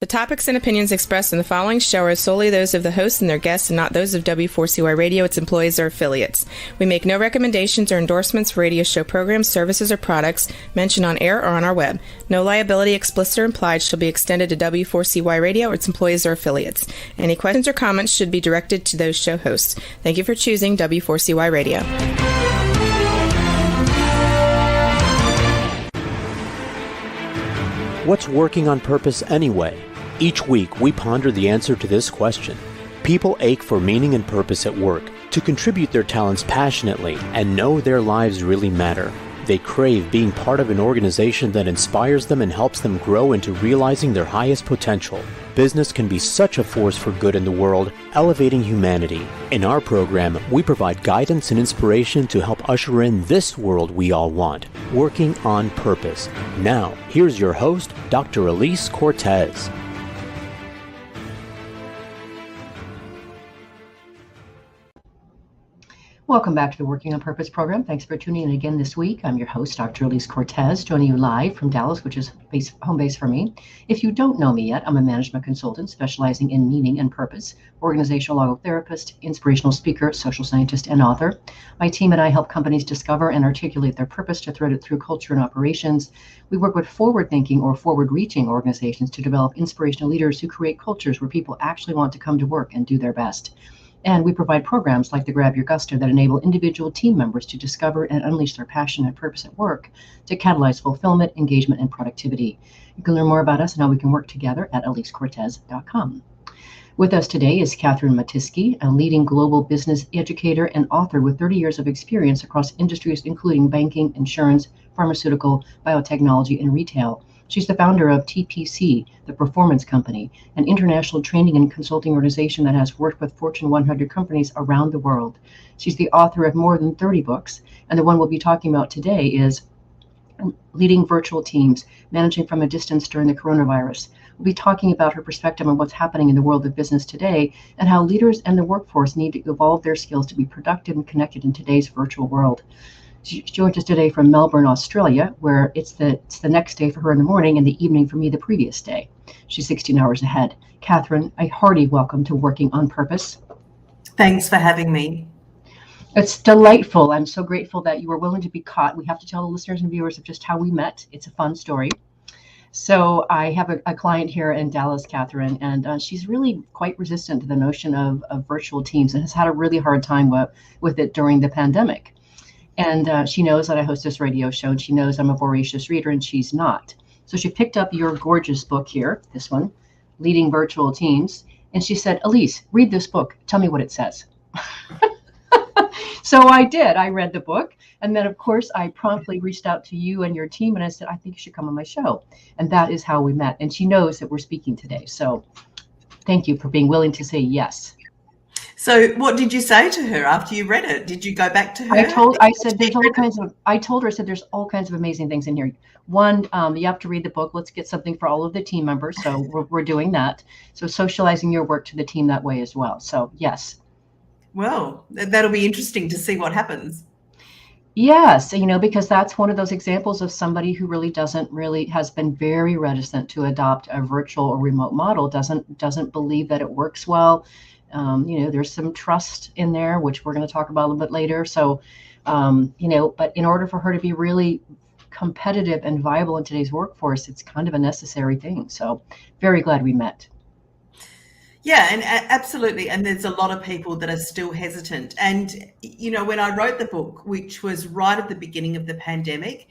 The topics and opinions expressed in the following show are solely those of the host and their guests and not those of W4CY Radio, its employees, or affiliates. We make no recommendations or endorsements for radio show programs, services, or products mentioned on air or on our web. No liability, explicit or implied, shall be extended to W4CY Radio or its employees or affiliates. Any questions or comments should be directed to those show hosts. Thank you for choosing W4CY Radio. What's working on purpose anyway? Each week, we ponder the answer to this question. People ache for meaning and purpose at work, to contribute their talents passionately and know their lives really matter. They crave being part of an organization that inspires them and helps them grow into realizing their highest potential. Business can be such a force for good in the world, elevating humanity. In our program, we provide guidance and inspiration to help usher in this world we all want, working on purpose. Now, here's your host, Dr. Elise Cortez. Welcome back to the Working on Purpose program. Thanks for tuning in again this week. I'm your host, Dr. Elise Cortez, joining you live from Dallas, which is home base for me. If you don't know me yet, I'm a management consultant specializing in meaning and purpose, organizational logotherapist, inspirational speaker, social scientist, and author. My team and I help companies discover and articulate their purpose to thread it through culture and operations. We work with forward-thinking or forward-reaching organizations to develop inspirational leaders who create cultures where people actually want to come to work and do their best. And we provide programs like the Grab Your Gusto that enable individual team members to discover and unleash their passion and purpose at work to catalyze fulfillment, engagement, and productivity. You can learn more about us and how we can work together at elisecortez.com. With us today is Catherine Matisky, a leading global business educator and author with 30 years of experience across industries including banking, insurance, pharmaceutical, biotechnology, and retail. She's the founder of TPC, the Performance Company, an international training and consulting organization that has worked with Fortune 100 companies around the world. She's the author of more than 30 books, and the one we'll be talking about today is Leading Virtual Teams, Managing from a Distance During the Coronavirus. We'll be talking about her perspective on what's happening in the world of business today and how leaders and the workforce need to evolve their skills to be productive and connected in today's virtual world. She joined us today from Melbourne, Australia, where it's the next day for her in the morning and the evening for me the previous day. She's 16 hours ahead. Catherine, a hearty welcome to Working on Purpose. Thanks for having me. It's delightful. I'm so grateful that you were willing to be caught. We have to tell the listeners and viewers of just how we met. It's a fun story. So I have a client here in Dallas, Catherine, and she's really quite resistant to the notion of virtual teams and has had a really hard time with it during the pandemic. And she knows that I host this radio show, and she knows I'm a voracious reader, and she's not. So she picked up your gorgeous book here, this one, Leading Virtual Teams, and she said, Elise, read this book. Tell me what it says. So I did. I read the book. And then, of course, I promptly reached out to you and your team, and I said, I think you should come on my show. And that is how we met. And she knows that we're speaking today. So thank you for being willing to say yes. So what did you say to her after you read it? Did you go back to her? I told her, I said, there's all kinds of amazing things in here. One, you have to read the book. Let's get something for all of the team members. So we're doing that. So socializing your work to the team that way as well. So yes. Well, that'll be interesting to see what happens. Yes, because that's one of those examples of somebody who has been very reticent to adopt a virtual or remote model, doesn't believe that it works well. There's some trust in there, which we're going to talk about a little bit later. So, but in order for her to be really competitive and viable in today's workforce, it's kind of a necessary thing. So very glad we met. Yeah, and absolutely. And there's a lot of people that are still hesitant. And, when I wrote the book, which was right at the beginning of the pandemic,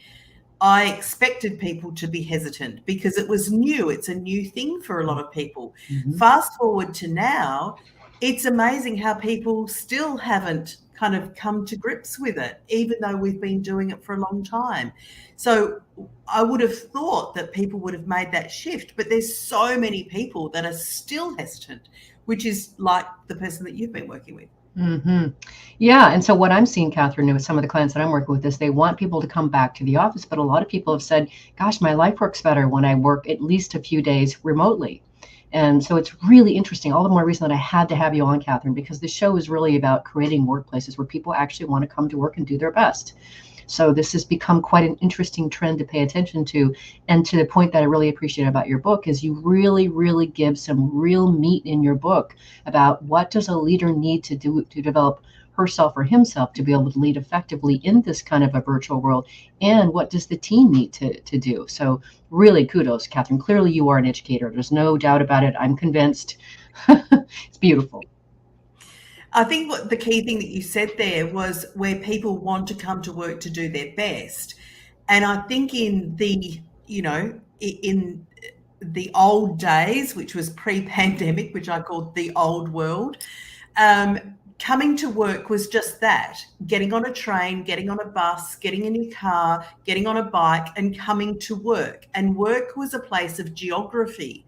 I expected people to be hesitant because it was new. It's a new thing for a lot of people. Mm-hmm. Fast forward to now, it's amazing how people still haven't kind of come to grips with it, even though we've been doing it for a long time. So I would have thought that people would have made that shift, but there's so many people that are still hesitant, which is like the person that you've been working with. Mm-hmm. Yeah. And so what I'm seeing, Catherine, with some of the clients that I'm working with is they want people to come back to the office, but a lot of people have said, gosh, my life works better when I work at least a few days remotely. And so it's really interesting, all the more reason that I had to have you on, Catherine, because the show is really about creating workplaces where people actually want to come to work and do their best. So this has become quite an interesting trend to pay attention to. And to the point that I really appreciate about your book is you really, really give some real meat in your book about what does a leader need to do to develop herself or himself to be able to lead effectively in this kind of a virtual world, and what does the team need to do. So really kudos, Catherine. Clearly you are an educator. There's no doubt about it. I'm convinced. It's beautiful. I think what the key thing that you said there was where people want to come to work to do their best. And I think in the, in the old days, which was pre-pandemic, which I called the old world, coming to work was just that, getting on a train, getting on a bus, getting in your car, getting on a bike and coming to work. And work was a place of geography.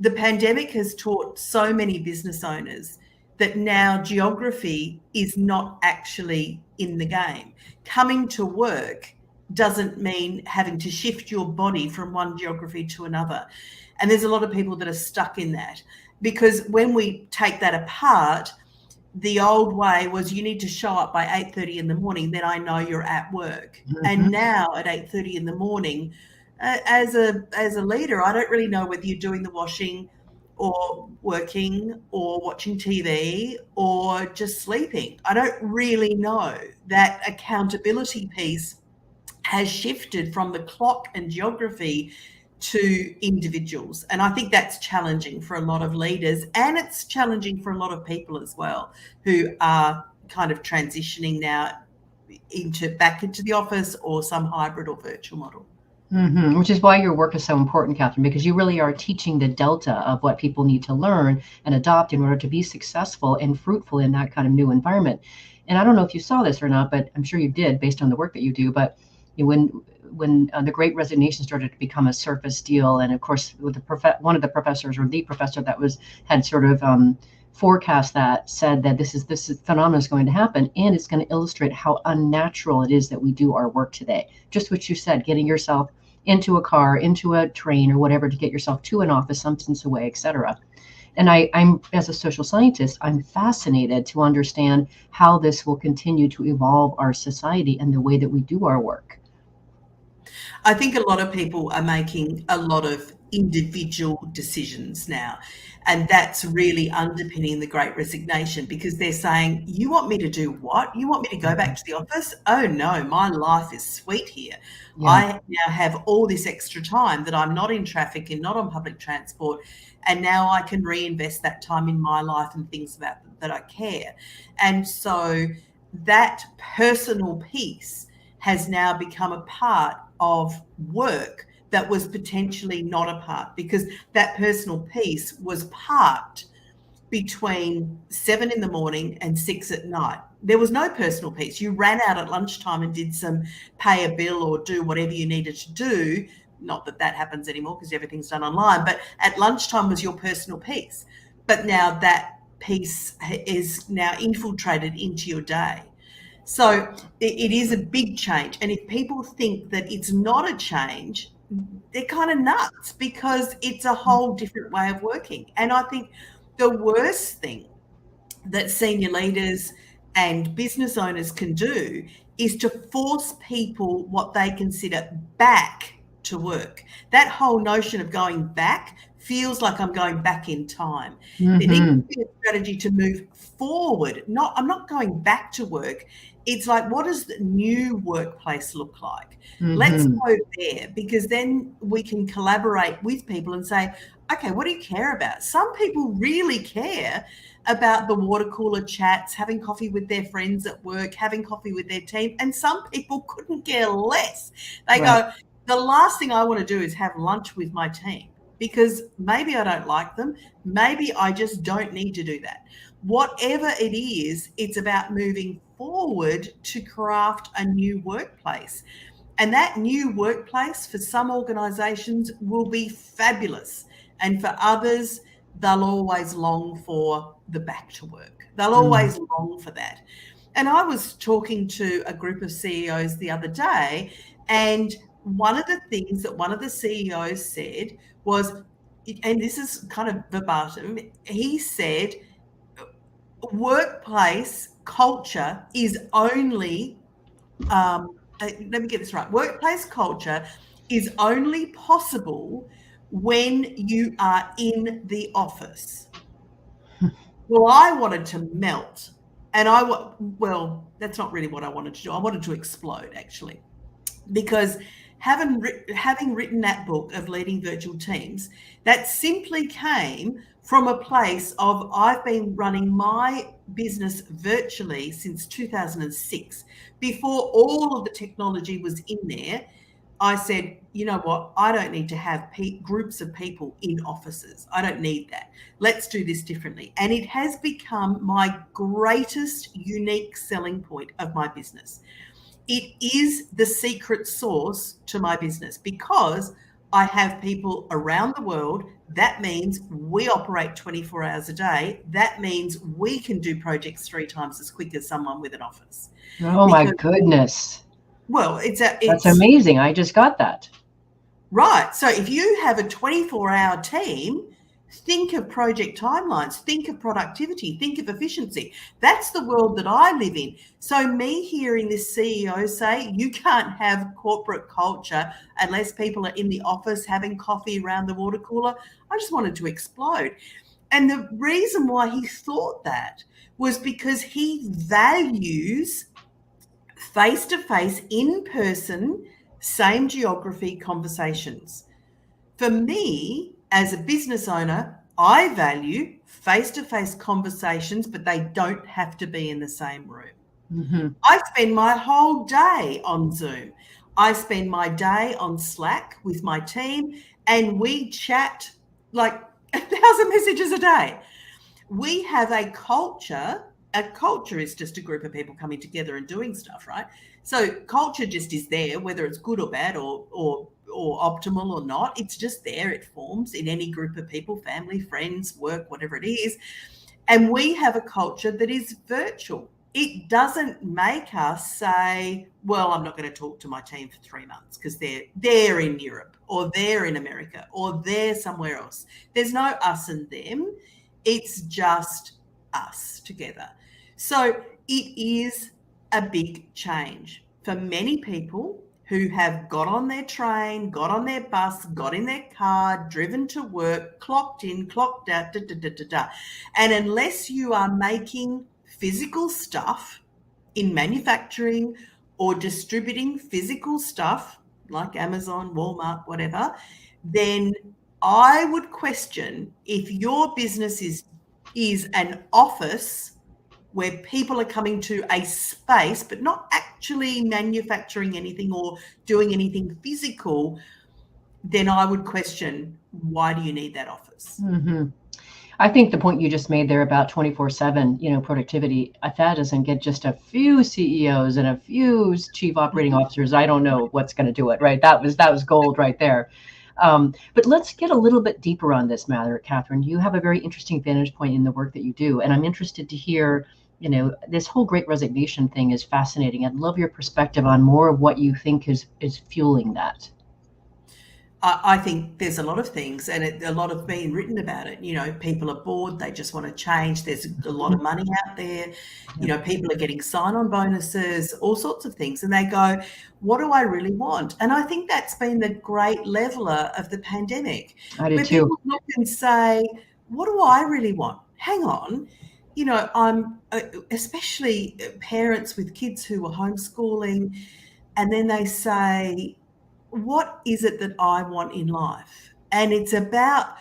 The pandemic has taught so many business owners that now geography is not actually in the game. Coming to work doesn't mean having to shift your body from one geography to another. And there's a lot of people that are stuck in that, because when we take that apart, the old way was you need to show up by 8:30 in the morning, then I know you're at work. Mm-hmm. And now at 8:30 in the morning, as a leader, I don't really know whether you're doing the washing or working or watching TV or just sleeping. I don't really know. That accountability piece has shifted from the clock and geography to individuals. And I think that's challenging for a lot of leaders, and it's challenging for a lot of people as well who are kind of transitioning now back into the office or some hybrid or virtual model. Mm-hmm. Which is why your work is so important, Catherine, because you really are teaching the delta of what people need to learn and adopt in order to be successful and fruitful in that kind of new environment. And I don't know if you saw this or not, but I'm sure you did based on the work that you do. But when the Great Resignation started to become a surface deal, and of course, with one of the professors or the professor that had sort of forecast that said that this phenomenon is going to happen, and it's going to illustrate how unnatural it is that we do our work today. Just what you said, getting yourself into a car, into a train, or whatever to get yourself to an office some distance away, etc. And I'm, as a social scientist, I'm fascinated to understand how this will continue to evolve our society and the way that we do our work. I think a lot of people are making a lot of individual decisions now. And that's really underpinning the Great Resignation, because they're saying, you want me to do what? You want me to go back to the office? Oh no, my life is sweet here. Yeah. I now have all this extra time that I'm not in traffic and not on public transport. And now I can reinvest that time in my life and things about that I care. And so that personal piece has now become a part of work that was potentially not a part, because that personal piece was parked between 7 in the morning and 6 at night. There was no personal piece. You ran out at lunchtime and did some pay a bill or do whatever you needed to do. Not that that happens anymore because everything's done online, but at lunchtime was your personal piece. But now that piece is now infiltrated into your day. So it is a big change. And if people think that it's not a change, they're kind of nuts, because it's a whole different way of working. And I think the worst thing that senior leaders and business owners can do is to force people what they consider back to work. That whole notion of going back feels like I'm going back in time. Mm-hmm. There needs to be a strategy to move forward. I'm not going back to work. It's like, what does the new workplace look like? Mm-hmm. Let's go there, because then we can collaborate with people and say, okay, what do you care about? Some people really care about the water cooler chats, having coffee with their friends at work, having coffee with their team. And some people couldn't care less. They go, the last thing I want to do is have lunch with my team, because maybe I don't like them. Maybe I just don't need to do that. Whatever it is, it's about moving forward to craft a new workplace. And that new workplace for some organisations will be fabulous. And for others, they'll always long for the back to work. They'll always long for that. And I was talking to a group of CEOs the other day, and one of the things that one of the CEOs said was, and this is kind of verbatim, he said, workplace culture is only let me get this right. Workplace culture is only possible when you are in the office. Well, I wanted to melt. And well, that's not really what I wanted to do. I wanted to explode, actually, because having written that book of leading virtual teams, that simply came from a place of I've been running my business virtually since 2006. Before all of the technology was in there, I said, you know what? I don't need to have groups of people in offices. I don't need that. Let's do this differently. And it has become my greatest unique selling point of my business. It is the secret sauce to my business because I have people around the world. That means we operate 24 hours a day. That means we can do projects 3 times as quick as someone with an office. Oh my goodness. Well, That's amazing. I just got that. Right. So if you have a 24-hour team, think of project timelines, think of productivity, think of efficiency. That's the world that I live in. So me hearing this CEO say you can't have corporate culture unless people are in the office having coffee around the water cooler, I just wanted to explode. And the reason why he thought that was because he values face-to-face, in-person, same geography conversations. For me, as a business owner, I value face-to-face conversations, but they don't have to be in the same room. Mm-hmm. I spend my whole day on Zoom. I spend my day on Slack with my team, and we chat like 1,000 messages a day. We have a culture. A culture is just a group of people coming together and doing stuff, right? So culture just is there, whether it's good or bad or optimal or not. It's just there. It forms in any group of people, family, friends, work, whatever it is. And we have a culture that is virtual. It doesn't make us say, well, I'm not going to talk to my team for 3 months because they're in Europe or they're in America or they're somewhere else. There's no us and them. It's just us together. So it is a big change for many people who have got on their train, got on their bus, got in their car, driven to work, clocked in, clocked out, And unless you are making physical stuff in manufacturing or distributing physical stuff like Amazon, Walmart, whatever, then I would question if your business is an office where people are coming to a space but not actually manufacturing anything or doing anything physical, then I would question, why do you need that office? Mm-hmm. I think the point you just made there about 24/7, productivity, if that doesn't get just a few CEOs and a few chief operating officers, I don't know what's going to do it, right? That was gold right there. But let's get a little bit deeper on this matter, Catherine. You have a very interesting vantage point in the work that you do, and I'm interested to hear, this whole Great Resignation thing is fascinating. I'd love your perspective on more of what you think is fueling that. I think there's a lot of things, and a lot of being written about it. People are bored; they just want to change. There's a lot of money out there. People are getting sign-on bonuses, all sorts of things, and they go, "What do I really want?" And I think that's been the great leveler of the pandemic. I do where too. People look and say, "What do I really want?" Hang on. I'm especially parents with kids who are homeschooling, and then they say, what is it that I want in life? And it's about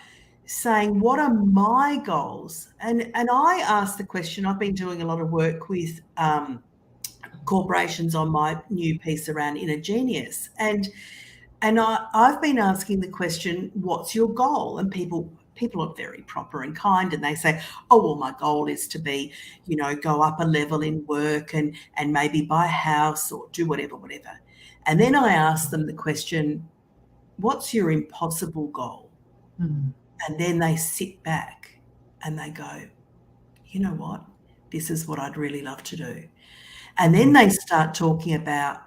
saying, what are my goals? And I ask the question, I've been doing a lot of work with corporations on my new piece around inner genius. And I've been asking the question, what's your goal? And people are very proper and kind, and they say, oh, well, my goal is to be, go up a level in work and maybe buy a house or do whatever. And then I ask them the question, what's your impossible goal? Mm-hmm. And then they sit back and they go, you know what? This is what I'd really love to do. And then they start talking about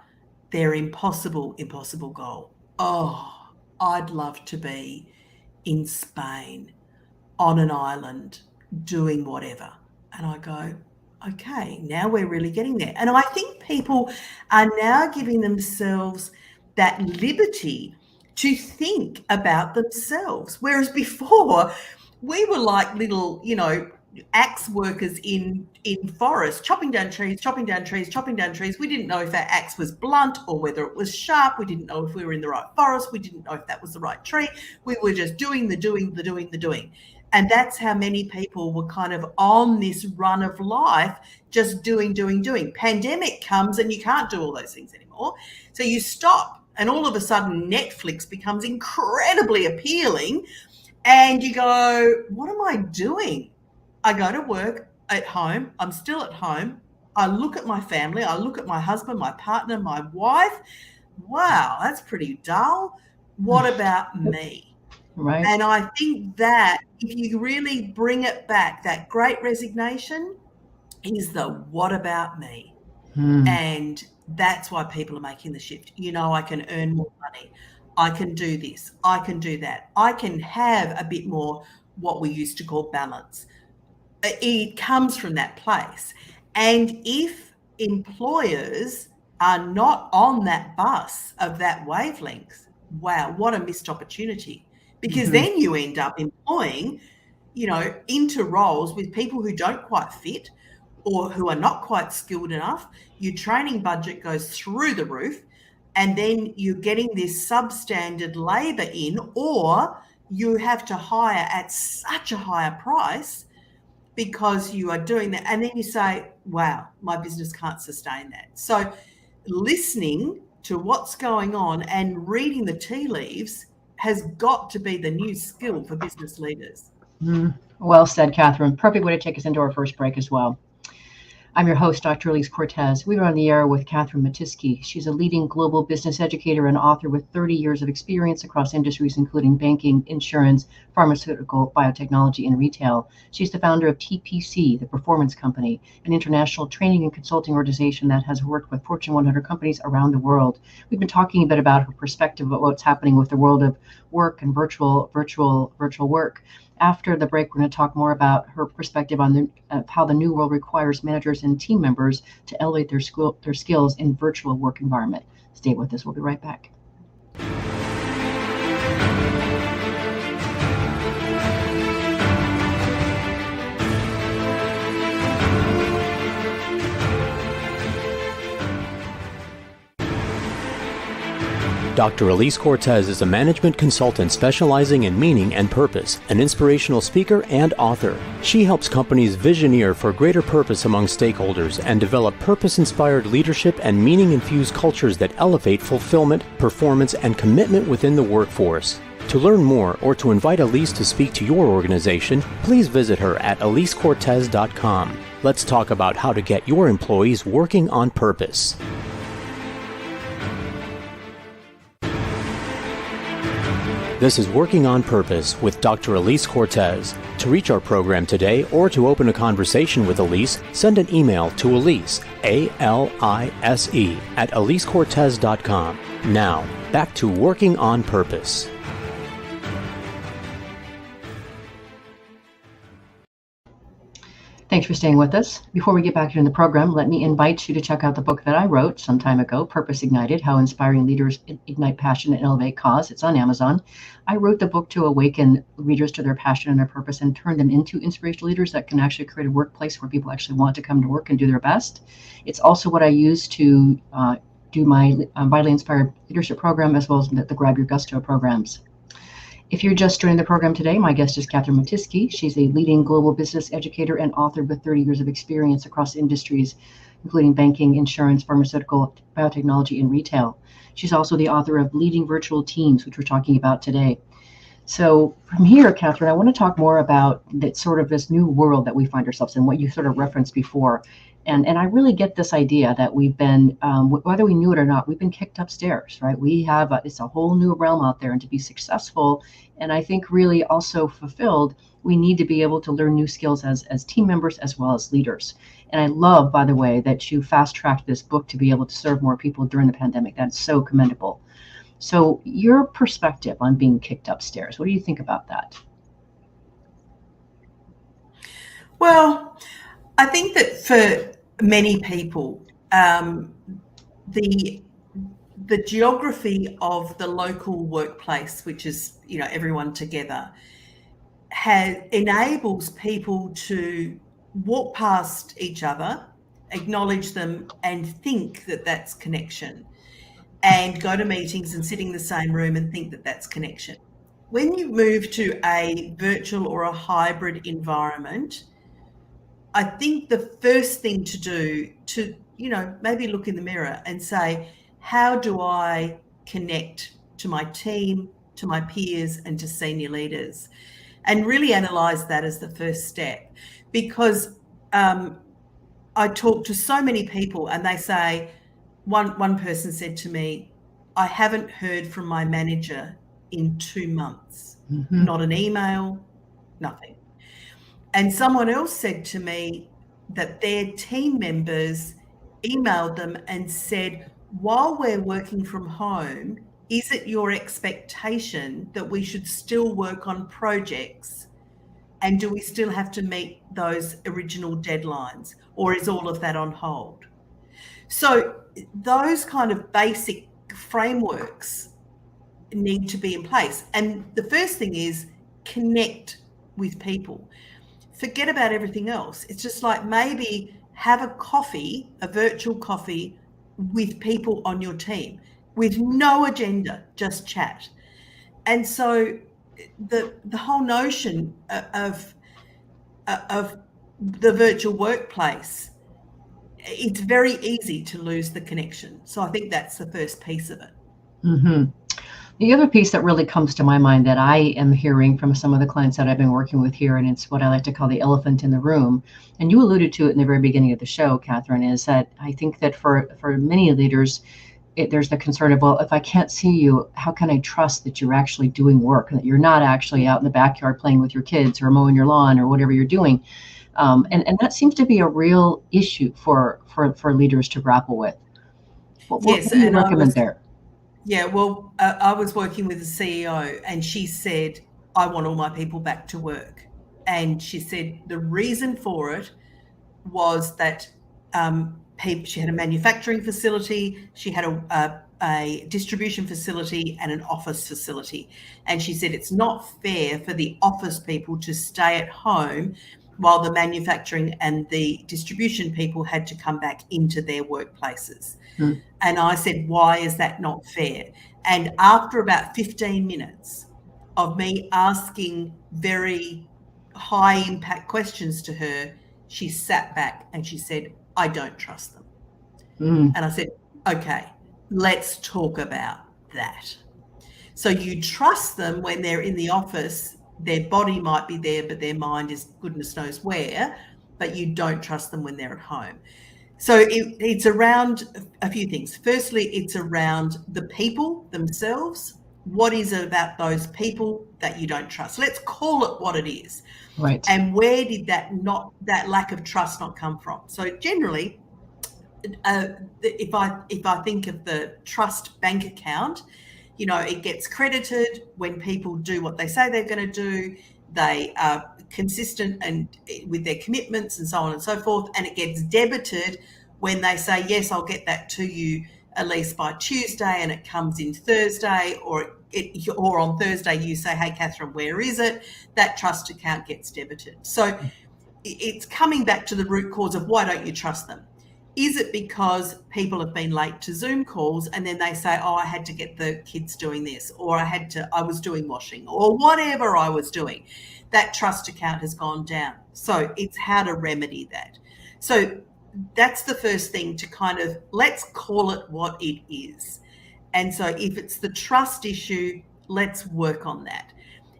their impossible goal. Oh, I'd love to be in Spain on an island doing whatever. And I go, okay, now we're really getting there. And I think people are now giving themselves that liberty to think about themselves. Whereas before, we were like little, axe workers in forests, chopping down trees, chopping down trees, chopping down trees. We didn't know if that axe was blunt or whether it was sharp. We didn't know if we were in the right forest. We didn't know if that was the right tree. We were just doing the doing. And that's how many people were kind of on this run of life, just doing. Pandemic comes and you can't do all those things anymore. So you stop, and all of a sudden Netflix becomes incredibly appealing. And you go, what am I doing? I go to work at home. I'm still at home. I look at my family. I look at my husband, my partner, my wife. Wow, that's pretty dull. What about me? Right. And I think that if you really bring it back, that Great Resignation is the what about me? And that's why people are making the shift. I can earn more money. I can do this. I can do that. I can have a bit more what we used to call balance. It comes from that place. And if employers are not on that bus of that wavelength, wow, what a missed opportunity. Because then you end up employing, into roles with people who don't quite fit or who are not quite skilled enough. Your training budget goes through the roof, and then you're getting this substandard labour in, or you have to hire at such a higher price because you are doing that. And then you say, wow, my business can't sustain that. So listening to what's going on and reading the tea leaves has got to be the new skill for business leaders. Well said, Catherine. Perfect way to take us into our first break as well. I'm your host, Dr. Elise Cortez. We are on the air with Catherine Matisky. She's a leading global business educator and author with 30 years of experience across industries, including banking, insurance, pharmaceutical, biotechnology, and retail. She's the founder of TPC, the Performance Company, an international training and consulting organization that has worked with Fortune 100 companies around the world. We've been talking a bit about her perspective of what's happening with the world of work and virtual work. After the break, we're going to talk more about her perspective on how the new world requires managers and team members to elevate their skills in virtual work environment. Stay with us. We'll be right back. Dr. Elise Cortez is a management consultant specializing in meaning and purpose, an inspirational speaker and author. She helps companies visioneer for greater purpose among stakeholders and develop purpose-inspired leadership and meaning-infused cultures that elevate fulfillment, performance, and commitment within the workforce. To learn more or to invite Elise to speak to your organization, please visit her at elisecortez.com. Let's talk about how to get your employees working on purpose. This is Working on Purpose with Dr. Elise Cortez. To reach our program today or to open a conversation with Elise, send an email to Elise, A-L-I-S-E, at elisecortez.com. Now, back to Working on Purpose. Thanks for staying with us. Before we get back into the program, let me invite you to check out the book that I wrote some time ago, Purpose Ignited, How Inspiring Leaders Ignite Passion and Elevate Cause. It's on Amazon. I wrote the book to awaken readers to their passion and their purpose and turn them into inspirational leaders that can actually create a workplace where people actually want to come to work and do their best. It's also what I use to do my Vitally Inspired Leadership program, as well as the Grab Your Gusto programs. If you're just joining the program today, my guest is Catherine Matisky. She's a leading global business educator and author with 30 years of experience across industries, including banking, insurance, pharmaceutical, biotechnology, and retail. She's also the author of Leading Virtual Teams, which we're talking about today. So from here, Catherine, I want to talk more about that sort of this new world that we find ourselves in, what you sort of referenced before. And I really get this idea that we've been, whether we knew it or not, we've been kicked upstairs, right? We have, it's a whole new realm out there, and to be successful, and I think really also fulfilled, we need to be able to learn new skills as team members as well as leaders. And I love, by the way, that you fast-tracked this book to be able to serve more people during the pandemic. That's so commendable. So your perspective on being kicked upstairs, what do you think about that? Well, I think that for many people, the geography of the local workplace, which is, you know, everyone together, enables people to walk past each other, acknowledge them, and think that that's connection, and go to meetings and sit in the same room and think that that's connection. When you move to a virtual or a hybrid environment, I think the first thing to do to, you know, maybe look in the mirror and say, how do I connect to my team, to my peers, and to senior leaders? And really analyze that as the first step. Because I talk to so many people and they say, one person said to me, I haven't heard from my manager in 2 months. Not an email, nothing. And someone else said to me that their team members emailed them and said, while we're working from home, is it your expectation that we should still work on projects? And do we still have to meet those original deadlines? Or is all of that on hold? So those kind of basic frameworks need to be in place. And the first thing is connect with people. Forget about everything else. It's just like maybe have a coffee, a virtual coffee with people on your team with no agenda, just chat. And so the whole notion of the virtual workplace, it's very easy to lose the connection. So I think that's the first piece of it. Mm-hmm. The other piece that really comes to my mind that I am hearing from some of the clients that I've been working with here, and it's what I like to call the elephant in the room, and you alluded to it in the very beginning of the show, Catherine, is that I think that for many leaders, there's the concern of, well, if I can't see you, how can I trust that you're actually doing work, and that you're not actually out in the backyard playing with your kids or mowing your lawn or whatever you're doing? And that seems to be a real issue for leaders to grapple with. What do you recommend there? Yeah, well, I was working with a CEO and she said, I want all my people back to work. And she said the reason for it was that she had a manufacturing facility, she had a distribution facility and an office facility. And she said it's not fair for the office people to stay at home while the manufacturing and the distribution people had to come back into their workplaces. Mm. And I said, why is that not fair? And after about 15 minutes of me asking very high impact questions to her, she sat back and she said, I don't trust them. Mm. And I said, okay, let's talk about that. So you trust them when they're in the office, their body might be there, but their mind is goodness knows where, but you don't trust them when they're at home. So it's around a few things. Firstly, it's around the people themselves. What is it about those people that you don't trust? Let's call it what it is. Right. And where did that lack of trust not come from? So generally, if I think of the trust bank account, you know, it gets credited when people do what they say they're going to do. They are consistent and with their commitments and so on and so forth. And it gets debited when they say, yes, I'll get that to you at least by Tuesday, and it comes in Thursday, or on Thursday you say, hey, Catherine, where is it? That trust account gets debited. So it's coming back to the root cause of why don't you trust them? Is it because people have been late to Zoom calls and then they say, oh, I had to get the kids doing this, or I was doing washing, or whatever I was doing? That trust account has gone down. So it's how to remedy that. So that's the first thing, to kind of, let's call it what it is. And so if it's the trust issue, let's work on that.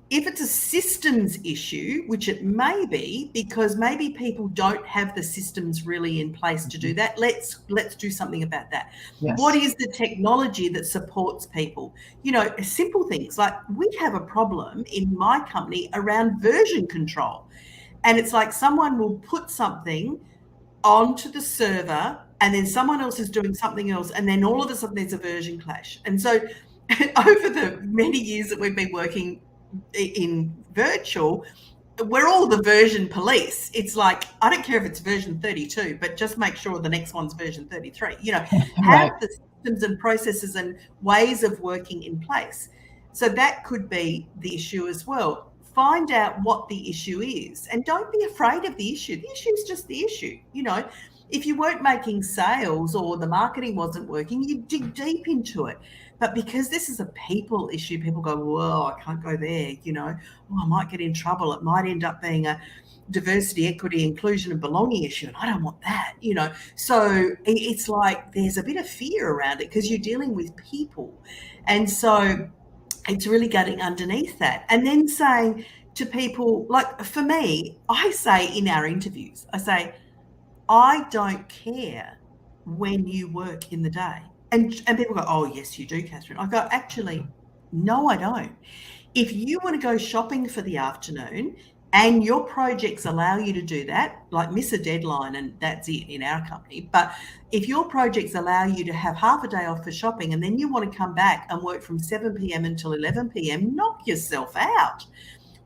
If it's a systems issue, which it may be, because maybe people don't have the systems really in place to do that, let's do something about that. Yes. What is the technology that supports people? You know, simple things like we have a problem in my company around version control. And it's like someone will put something onto the server and then someone else is doing something else, and then all of a sudden there's a version clash. And so over the many years that we've been working in virtual, we're all the version police. It's like, I don't care if it's version 32, but just make sure the next one's version 33. Have Right. the systems and processes and ways of working in place. So that could be the issue as well. Find out what the issue is and don't be afraid of the issue. The issue is just the issue. If you weren't making sales or the marketing wasn't working, you dig deep into it. But because this is a people issue, people go, whoa, I can't go there, oh, I might get in trouble. It might end up being a diversity, equity, inclusion, and belonging issue. And I don't want that, So it's like there's a bit of fear around it because you're dealing with people. And so it's really getting underneath that. And then saying to people, like for me, I say in our interviews, I say, I don't care when you work in the day. And people go, oh, yes, you do, Catherine. I go, actually, no, I don't. If you want to go shopping for the afternoon and your projects allow you to do that, like miss a deadline and that's it in our company. But if your projects allow you to have half a day off for shopping and then you want to come back and work from 7 p.m. until 11 p.m., knock yourself out.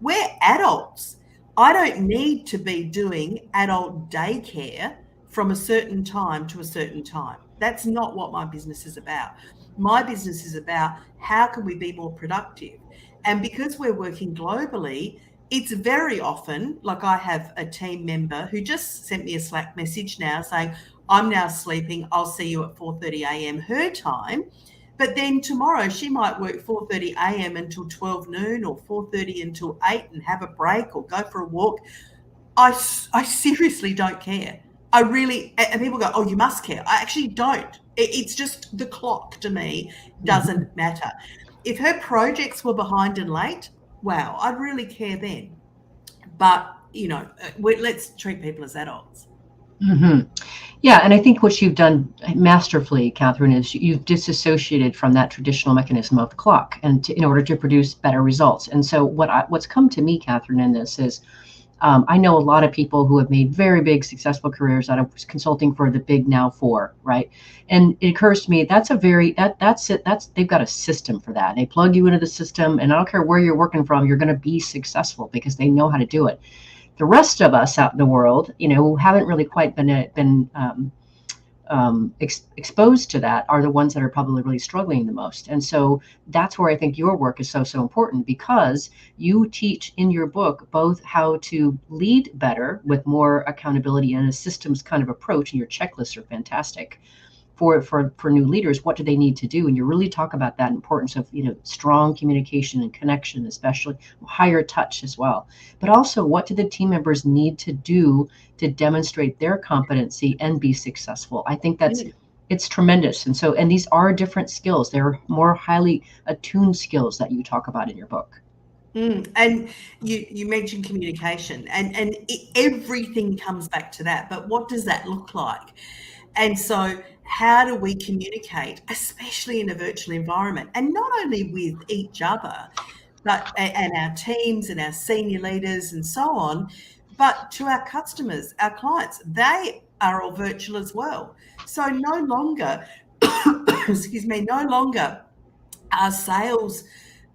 We're adults. I don't need to be doing adult daycare from a certain time to a certain time. That's not what my business is about. My business is about how can we be more productive? And because we're working globally, it's very often, like I have a team member who just sent me a Slack message now saying, I'm now sleeping, I'll see you at 4:30 a.m. her time. But then tomorrow she might work 4:30 a.m. until 12 noon or 4:30 until 8 and have a break or go for a walk. I seriously don't care. I really, and people go, oh, you must care. I actually don't. It's just the clock to me doesn't matter. If her projects were behind and late, wow, I'd really care then. But, let's treat people as adults. Mm-hmm. Yeah, and I think what you've done masterfully, Catherine, is you've disassociated from that traditional mechanism of the clock, and in order to produce better results. And so, what's come to me, Catherine, in this is, I know a lot of people who have made very big, successful careers out of consulting for the big now four, right? And it occurs to me that's it. They've got a system for that. They plug you into the system, and I don't care where you're working from, you're going to be successful because they know how to do it. The rest of us out in the world, who haven't really quite been exposed to that, are the ones that are probably really struggling the most. And so that's where I think your work is so important, because you teach in your book both how to lead better with more accountability and a systems kind of approach, and your checklists are fantastic for new leaders. What do they need to do? And you really talk about that importance of strong communication and connection, especially higher touch as well. But also, what do the team members need to do to demonstrate their competency and be successful? I think it's tremendous. And these are different skills. They're more highly attuned skills that you talk about in your book. And you mentioned communication, and everything comes back to that. But what does that look like? And so how do we communicate, especially in a virtual environment, and not only with each other, but and our teams and our senior leaders and so on, but to our customers, our clients? They are all virtual as well. So no longer, no longer are sales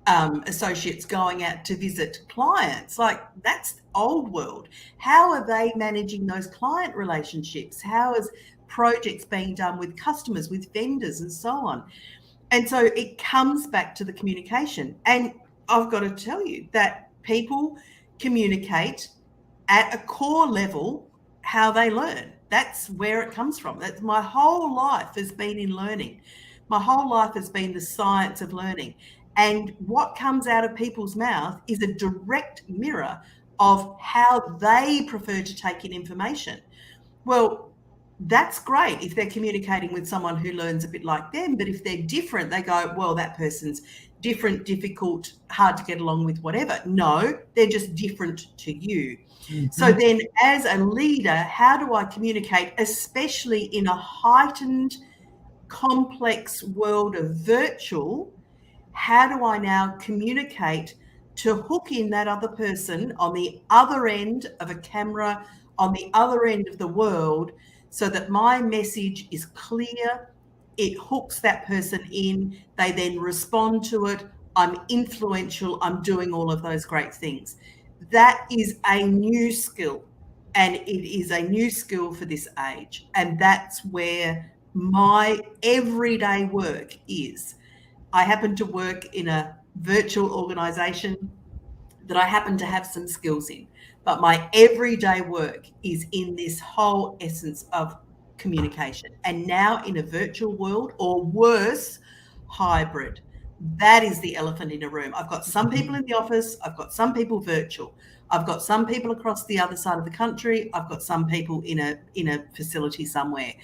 associates going out to visit clients. Like, that's old world. How are they managing those client relationships? How is projects being done with customers, with vendors, and so on? And so it comes back to the communication. And I've got to tell you that people communicate at a core level how they learn. That's where it comes from. That's my whole life has been in learning. My whole life has been the science of learning. And what comes out of people's mouth is a direct mirror of how they prefer to take in information. Well, that's great if they're communicating with someone who learns a bit like them. But if they're different, they go, well, that person's different, difficult, hard to get along with, whatever. No, they're just different to you. Mm-hmm. So then, as a leader, how do I communicate, especially in a heightened, complex world of virtual? How do I now communicate to hook in that other person on the other end of a camera, on the other end of the world, so that my message is clear, it hooks that person in, they then respond to it, I'm influential, I'm doing all of those great things? That is a new skill, and it is a new skill for this age. And that's where my everyday work is. I happen to work in a virtual organization that I happen to have some skills in, but my everyday work is in this whole essence of communication. And now in a virtual world, or worse, hybrid. That is the elephant in a room. I've got some people in the office, I've got some people virtual, I've got some people across the other side of the country, I've got some people in a facility somewhere.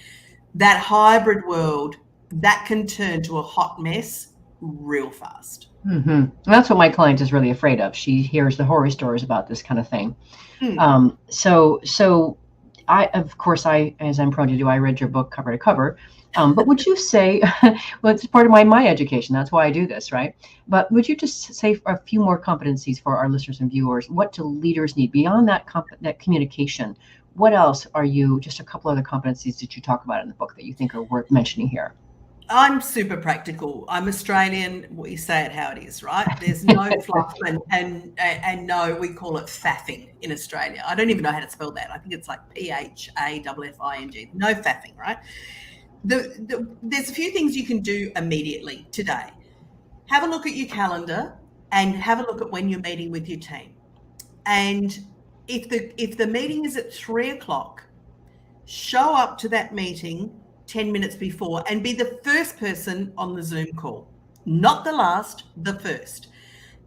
That hybrid world, that can turn to a hot mess real fast. Mm-hmm. That's what my client is really afraid of. She hears the horror stories about this kind of thing. So I, of course, as I'm prone to do, I read your book cover to cover. But would you say, well, it's part of my education. That's why I do this, right? But would you just say a few more competencies for our listeners and viewers? What do leaders need beyond that communication? What else just a couple other competencies that you talk about in the book that you think are worth mentioning here? I'm super practical. I'm Australian. We say it how it is, right? There's no fluff and no, we call it faffing in Australia. I don't even know how to spell that. I think it's like PHAFFING. No faffing, right? There's a few things you can do immediately today. Have a look at your calendar and have a look at when you're meeting with your team. And if the meeting is at 3:00, show up to that meeting 10 minutes before and be the first person on the Zoom call, not the last, the first.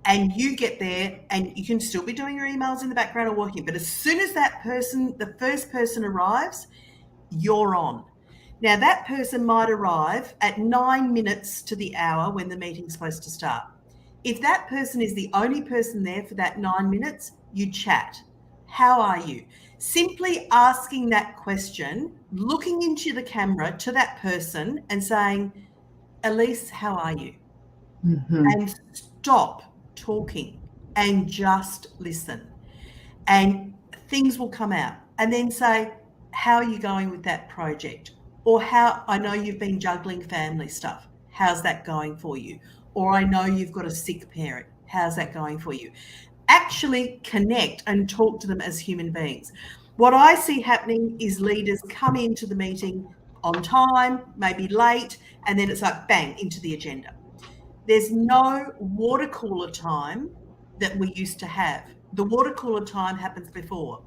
And you get there and you can still be doing your emails in the background or working, but as soon as the first person arrives, you're on. Now that person might arrive at 9 minutes to the hour when the meeting's supposed to start. If that person is the only person there for that 9 minutes, you chat. How are you? Simply asking that question, looking into the camera to that person and saying, Elise, how are you? Mm-hmm. And stop talking and just listen. And things will come out. And then say, how are you going with that project? Or I know you've been juggling family stuff. How's that going for you? Or I know you've got a sick parent. How's that going for you? Actually connect and talk to them as human beings. What I see happening is leaders come into the meeting on time, maybe late, and then it's like bang into the agenda. There's no water cooler time that we used to have. The water cooler time happens before.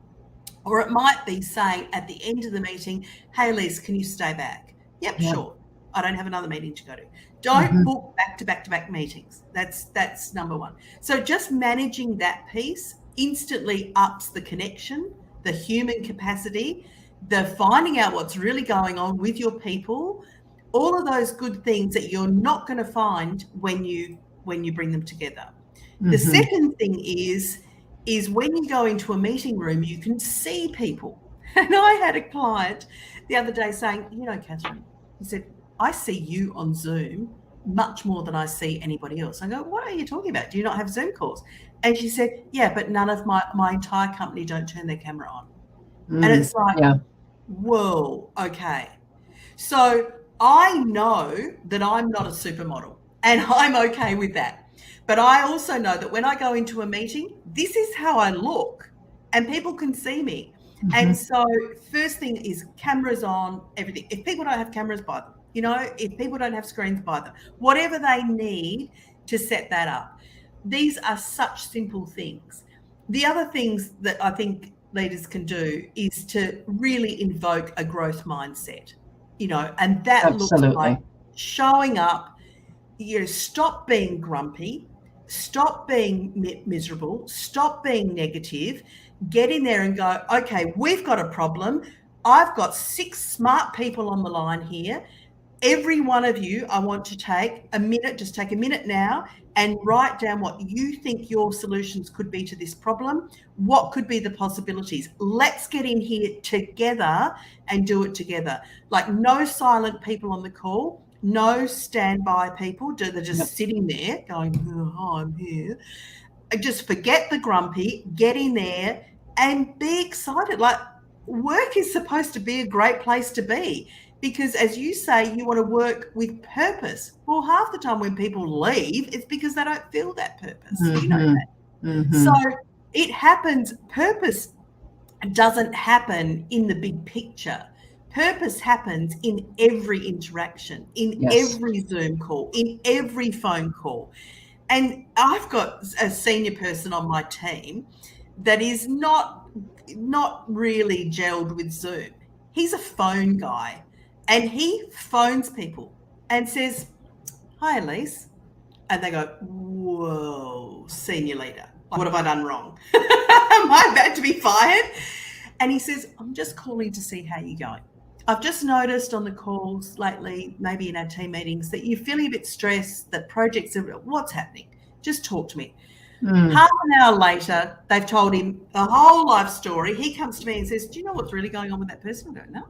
Or it might be saying at the end of the meeting, hey, Lise, can you stay back? Yep, sure. I don't have another meeting to go to. Don't book back-to-back meetings. That's number one. So just managing that piece instantly ups the connection, the human capacity, the finding out what's really going on with your people, all of those good things that you're not going to find when you bring them together. The second thing is when you go into a meeting room, you can see people. And I had a client the other day saying, Catherine, he said, I see you on Zoom much more than I see anybody else. I go, what are you talking about? Do you not have Zoom calls? And she said, yeah, but none of my entire company don't turn their camera on. And it's like, whoa, okay. So I know that I'm not a supermodel and I'm okay with that. But I also know that when I go into a meeting, this is how I look and people can see me. And so first thing is cameras on, everything. If people don't have cameras, buy them. If people don't have screens, buy them. Whatever they need to set that up. These are such simple things. The other things that I think leaders can do is to really invoke a growth mindset, and that looks like showing up, stop being grumpy, stop being miserable, stop being negative, get in there and go, okay, we've got a problem. I've got 6 smart people on the line here. Every one of you, I want to take a minute, just take a minute now and write down what you think your solutions could be to this problem. What could be the possibilities? Let's get in here together and do it together. Like no silent people on the call, no standby people. They're just sitting there going, oh, I'm here. Just forget the grumpy, get in there and be excited. Like work is supposed to be a great place to be. Because as you say, you want to work with purpose. Well, half the time when people leave, it's because they don't feel that purpose. You know that. So it happens. Purpose doesn't happen in the big picture. Purpose happens in every interaction, in every Zoom call, in every phone call. And I've got a senior person on my team that is not really gelled with Zoom. He's a phone guy, and he phones people and says, "Hi, Elise." And they go, "Whoa, senior leader, what have I done wrong? Am I about to be fired?" And he says, "I'm just calling to see how you're going. I've just noticed on the calls lately, maybe in our team meetings, that you're feeling a bit stressed, that projects are, what's happening? Just talk to me." Half an hour later, they've told him the whole life story. He comes to me and says, "Do you know what's really going on with that person?" I go, "No."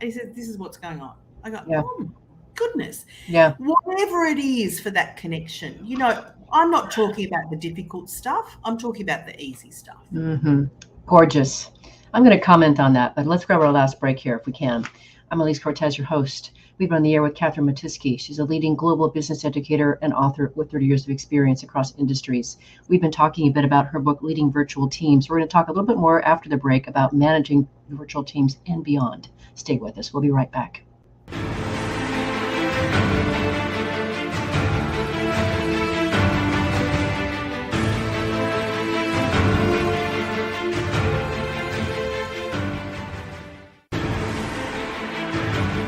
And he says, "This is what's going on." I go, "Oh, goodness." Whatever it is for that connection, I'm not talking about the difficult stuff. I'm talking about the easy stuff. Gorgeous. I'm going to comment on that, but let's grab our last break here if we can. I'm Elise Cortez, your host. We've been on the air with Catherine Matisky. She's a leading global business educator and author with 30 years of experience across industries. We've been talking a bit about her book, Leading Virtual Teams. We're going to talk a little bit more after the break about managing virtual teams and beyond. Stay with us. We'll be right back.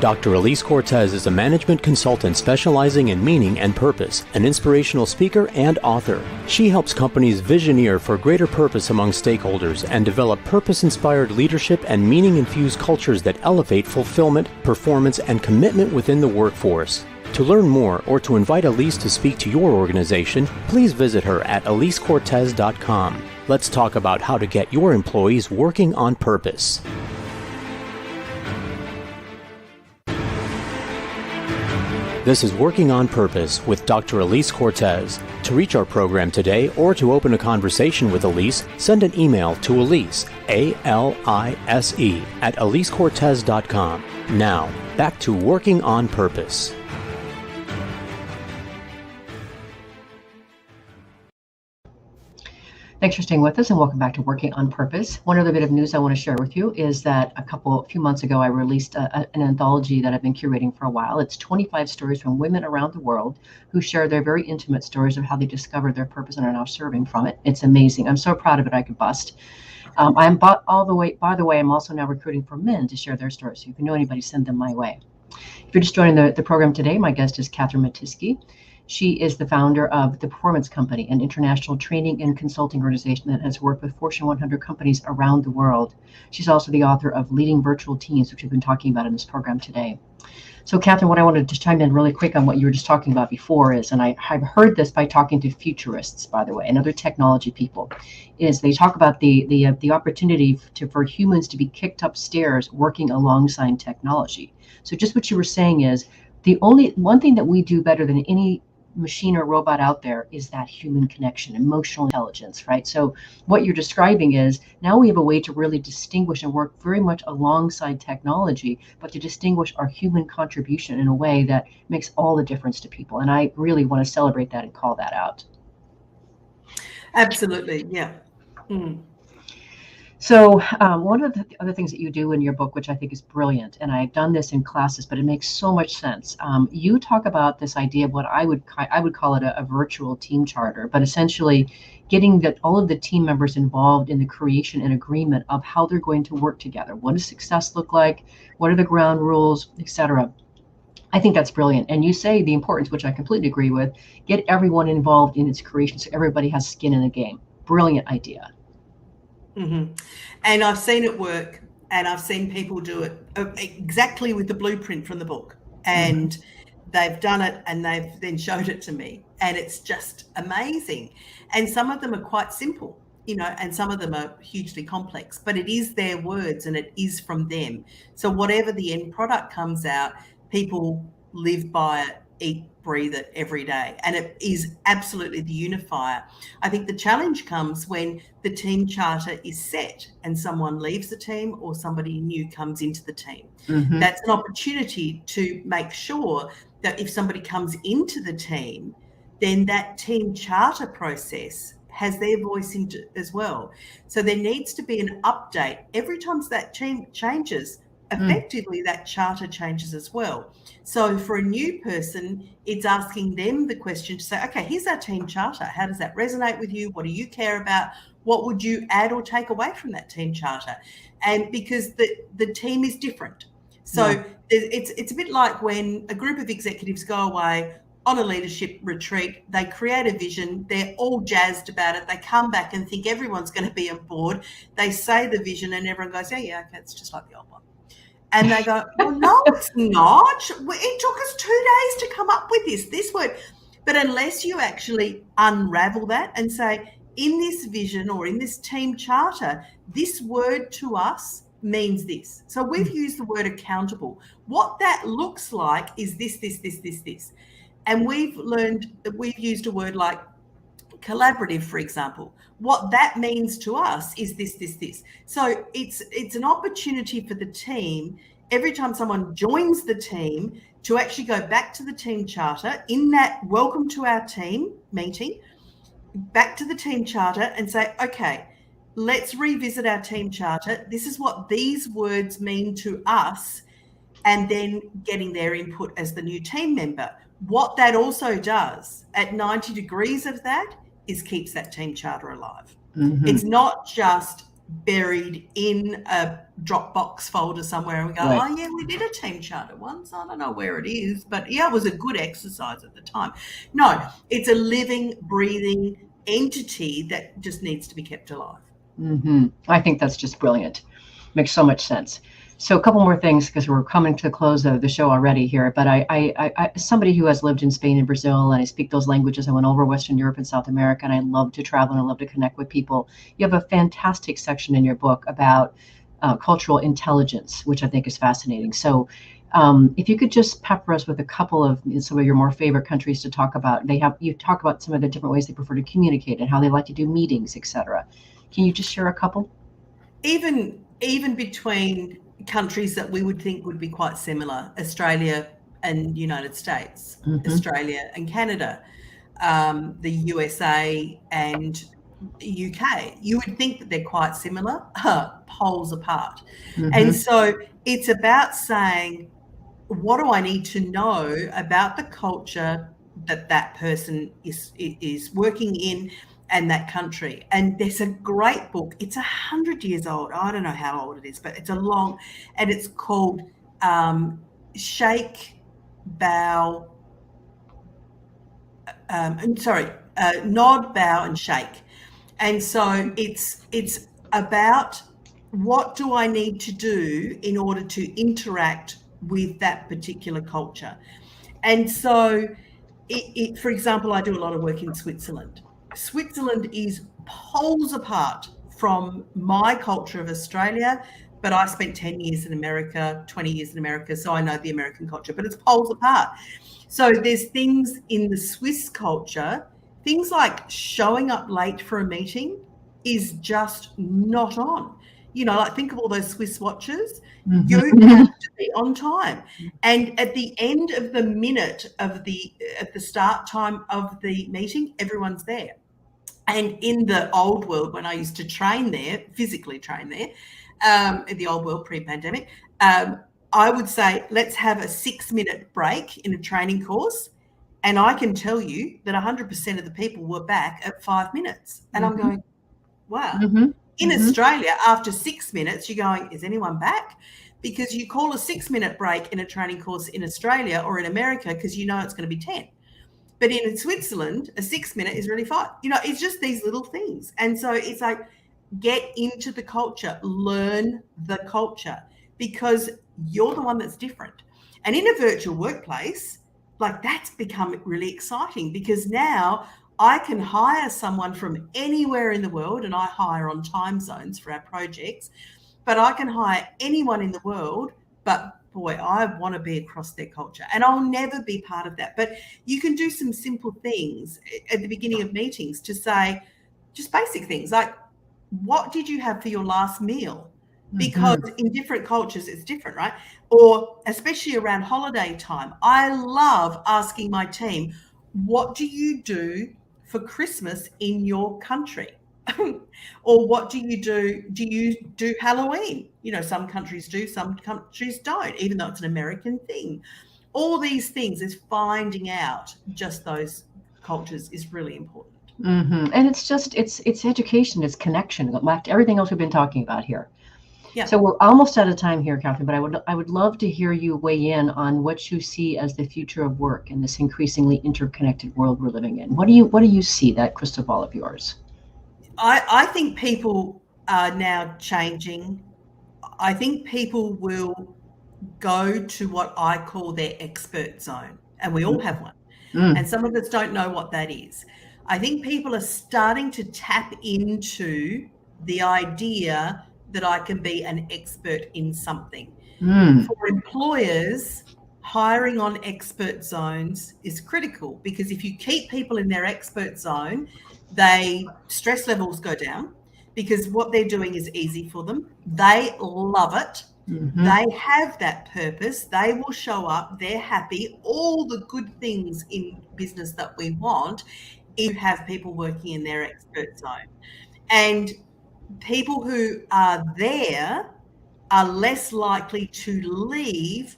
Dr. Elise Cortez is a management consultant specializing in meaning and purpose, an inspirational speaker and author. She helps companies visioneer for greater purpose among stakeholders and develop purpose-inspired leadership and meaning-infused cultures that elevate fulfillment, performance, and commitment within the workforce. To learn more or to invite Elise to speak to your organization, please visit her at elisecortez.com. Let's talk about how to get your employees working on purpose. This is Working on Purpose with Dr. Elise Cortez. To reach our program today or to open a conversation with Elise, send an email to Elise, A-L-I-S-E, at elisecortez.com. Now, back to Working on Purpose. Thanks for staying with us and welcome back to Working on Purpose. One other bit of news I want to share with you is that a few months ago, I released an anthology that I've been curating for a while. It's 25 stories from women around the world who share their very intimate stories of how they discovered their purpose and are now serving from it. It's amazing. I'm so proud of it, I could bust. By the way, I'm also now recruiting for men to share their stories. So if you know anybody, send them my way. If you're just joining the program today, my guest is Catherine Matisky. She is the founder of The Performance Company, an international training and consulting organization that has worked with Fortune 100 companies around the world. She's also the author of Leading Virtual Teams, which we've been talking about in this program today. So, Catherine, what I wanted to chime in really quick on what you were just talking about before is, and I've heard this by talking to futurists, by the way, and other technology people, is they talk about the opportunity for humans to be kicked upstairs working alongside technology. So just what you were saying is, the only one thing that we do better than any machine or robot out there is that human connection, emotional intelligence, right? So what you're describing is now we have a way to really distinguish and work very much alongside technology, but to distinguish our human contribution in a way that makes all the difference to people. And I really want to celebrate that and call that out. Absolutely, yeah. So one of the other things that you do in your book, which I think is brilliant, and I've done this in classes, but it makes so much sense. You talk about this idea of what I would call it a virtual team charter, but essentially getting all of the team members involved in the creation and agreement of how they're going to work together. What does success look like? What are the ground rules, etc. I think that's brilliant. And you say the importance, which I completely agree with, get everyone involved in its creation so everybody has skin in the game. Brilliant idea. Mm-hmm. And I've seen it work, and I've seen people do it exactly with the blueprint from the book, and they've done it and they've then showed it to me, and it's just amazing. And some of them are quite simple, and some of them are hugely complex, but it is their words and it is from them. So whatever the end product comes out, people live by it, eat, breathe it every day. And it is absolutely the unifier. I think the challenge comes when the team charter is set and someone leaves the team or somebody new comes into the team. Mm-hmm. That's an opportunity to make sure that if somebody comes into the team, then that team charter process has their voice in as well. So there needs to be an update every time that team changes. Effectively, that charter changes as well. So for a new person, it's asking them the question to say, okay, here's our team charter. How does that resonate with you? What do you care about? What would you add or take away from that team charter? And because the team is different. So it's a bit like when a group of executives go away on a leadership retreat, they create a vision, they're all jazzed about it, they come back and think everyone's going to be on board, they say the vision and everyone goes, yeah, okay, it's just like the old one. And they go, well, no, it's not. It took us 2 days to come up with this word. But unless you actually unravel that and say, in this vision or in this team charter, this word to us means this. So we've used the word accountable. What that looks like is this. And we've used a word like collaborative, for example. What that means to us is this. So it's an opportunity for the team every time someone joins the team to actually go back to the team charter in that welcome to our team meeting, back to the team charter and say, okay, let's revisit our team charter. This is what these words mean to us, and then getting their input as the new team member. What that also does at 90 degrees of that is keeps that team charter alive. It's not just buried in a Dropbox folder somewhere and we go, oh yeah, we did a team charter once. I don't know where it is, but yeah, it was a good exercise at the time. No, it's a living, breathing entity that just needs to be kept alive. I think that's just brilliant. Makes so much sense. So a couple more things, because we're coming to the close of the show already here, but I somebody who has lived in Spain and Brazil, and I speak those languages. I went over Western Europe and South America, and I love to travel and I love to connect with people. You have a fantastic section in your book about cultural intelligence, which I think is fascinating. So if you could just pepper us with a couple of some of your more favorite countries to talk about. You talk about some of the different ways they prefer to communicate and how they like to do meetings, etc. Can you just share a couple? Even between countries that we would think would be quite similar, Australia and United States, Australia and Canada, the USA and UK, you would think that they're quite similar, poles apart. And so it's about saying, what do I need to know about the culture that person is working in and that country? And there's a great book. It's 100 years old. I don't know how old it is, but it's and it's called Shake, Bow, Nod, Bow and Shake. And so it's about what do I need to do in order to interact with that particular culture. And so for example, I do a lot of work in Switzerland. Switzerland is poles apart from my culture of Australia, but I spent 10 years in America, 20 years in America, so I know the American culture, but it's poles apart. So there's things in the Swiss culture, things like showing up late for a meeting is just not on. Like think of all those Swiss watches. You have to be on time. And at the end of the minute of at the start time of the meeting, everyone's there. And in the old world, when I used to physically train there, in the old world pre-pandemic, I would say, let's have a 6-minute break in a training course. And I can tell you that 100% of the people were back at 5 minutes. And I'm going, wow. In Australia, after 6 minutes, you're going, is anyone back? Because you call a 6-minute break in a training course in Australia or in America because you know it's going to be 10. But in Switzerland, a 6-minute is really 5. It's just these little things. And so it's like, get into the culture, learn the culture, because you're the one that's different. And in a virtual workplace, like that's become really exciting because now I can hire someone from anywhere in the world, and I hire on time zones for our projects, but I can hire anyone in the world, but boy, I want to be across their culture and I'll never be part of that. But you can do some simple things at the beginning of meetings to say just basic things like, what did you have for your last meal? Because in different cultures, it's different, right? Or especially around holiday time, I love asking my team, what do you do for Christmas in your country? Or what do you do? Do you do Halloween? Some countries do, some countries don't, even though it's an American thing. All these things is finding out just those cultures is really important. Mm-hmm. And it's education, it's connection, like everything else we've been talking about here. Yeah. So we're almost out of time here, Catherine, but I would love to hear you weigh in on what you see as the future of work in this increasingly interconnected world we're living in. What do you see, that crystal ball of yours? I think people are now changing. I think people will go to what I call their expert zone, and we all have one. And some of us don't know what that is. I think people are starting to tap into the idea that I can be an expert in something. For employers, hiring on expert zones is critical, because if you keep people in their expert zone, stress levels go down, because what they're doing is easy for them. They love it. They have that purpose. They will show up. They're happy. All the good things in business that we want, if you have people working in their expert zone. And people who are there are less likely to leave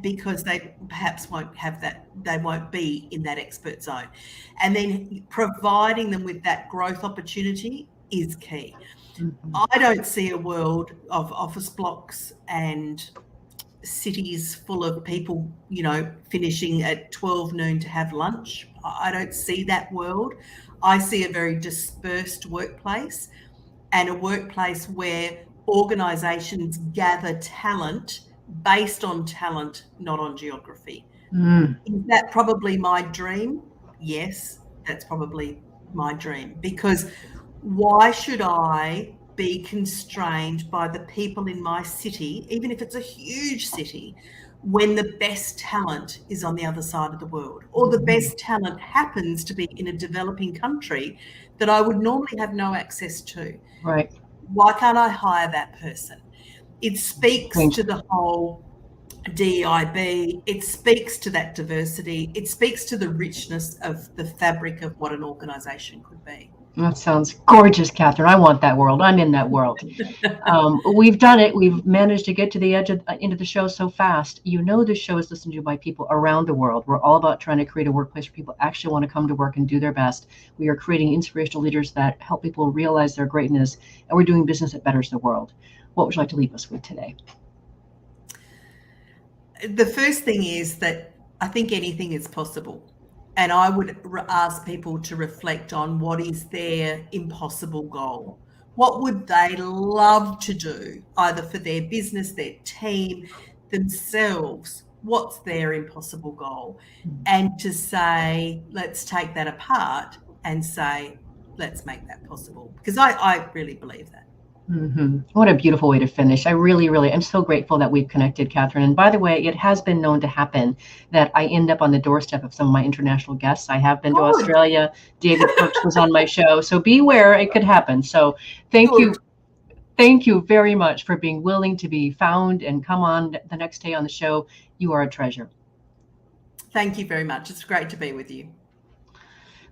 because they perhaps won't have that, they won't be in that expert zone. And then providing them with that growth opportunity is key. I don't see a world of office blocks and cities full of people, finishing at 12 noon to have lunch. I don't see that world. I see a very dispersed workplace, and a workplace where organisations gather talent based on talent, not on geography. Is that probably my dream? Yes, that's probably my dream, because why should I be constrained by the people in my city, even if it's a huge city, when the best talent is on the other side of the world, or the best talent happens to be in a developing country that I would normally have no access to? Right. Why can't I hire that person? It speaks to the whole DEIB. It speaks to that diversity. It speaks to the richness of the fabric of what an organisation could be. That sounds gorgeous, Catherine. I want that world. I'm in that world. We've done it. We've managed to get to the end of the show so fast. The show is listened to by people around the world. We're all about trying to create a workplace where people actually want to come to work and do their best. We are creating inspirational leaders that help people realize their greatness, and we're doing business that betters the world. What would you like to leave us with today? The first thing is that I think anything is possible. And I would ask people to reflect on what is their impossible goal. What would they love to do, either for their business, their team, themselves? What's their impossible goal? And to say, let's take that apart and say, let's make that possible. Because I really believe that. What a beautiful way to finish. I really, I'm so grateful that we've connected, Catherine. And by the way, it has been known to happen that I end up on the doorstep of some of my international guests. I have been to Australia. David Brooks was on my show. So beware, it could happen. So thank you. Thank you very much for being willing to be found and come on the next day on the show. You are a treasure. Thank you very much. It's great to be with you.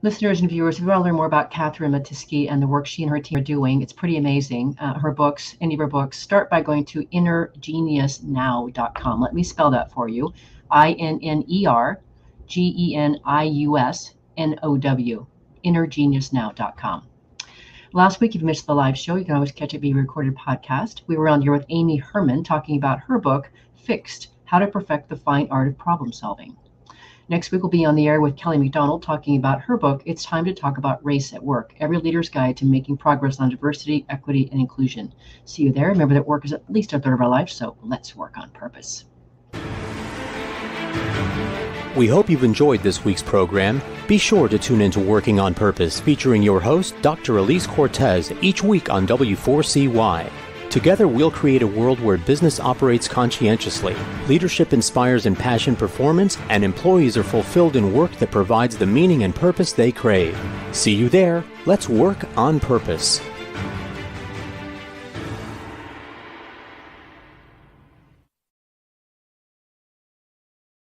Listeners and viewers, if you want to learn more about Catherine Matiski and the work she and her team are doing, it's pretty amazing. Her books, any of her books, start by going to innergeniusnow.com. Let me spell that for you. INNERGENIUSNOW, innergeniusnow.com. Last week, if you missed the live show, you can always catch it via recorded podcast. We were on here with Amy Herman talking about her book, Fixed: How to Perfect the Fine Art of Problem Solving. Next week, we'll be on the air with Kelly McDonald talking about her book, It's Time to Talk About Race at Work, Every Leader's Guide to Making Progress on Diversity, Equity, and Inclusion. See you there. Remember that work is at least a third of our life, so let's work on purpose. We hope you've enjoyed this week's program. Be sure to tune into Working on Purpose, featuring your host, Dr. Elise Cortez, each week on W4CY. Together, we'll create a world where business operates conscientiously, leadership inspires impassioned performance, and employees are fulfilled in work that provides the meaning and purpose they crave. See you there. Let's work on purpose.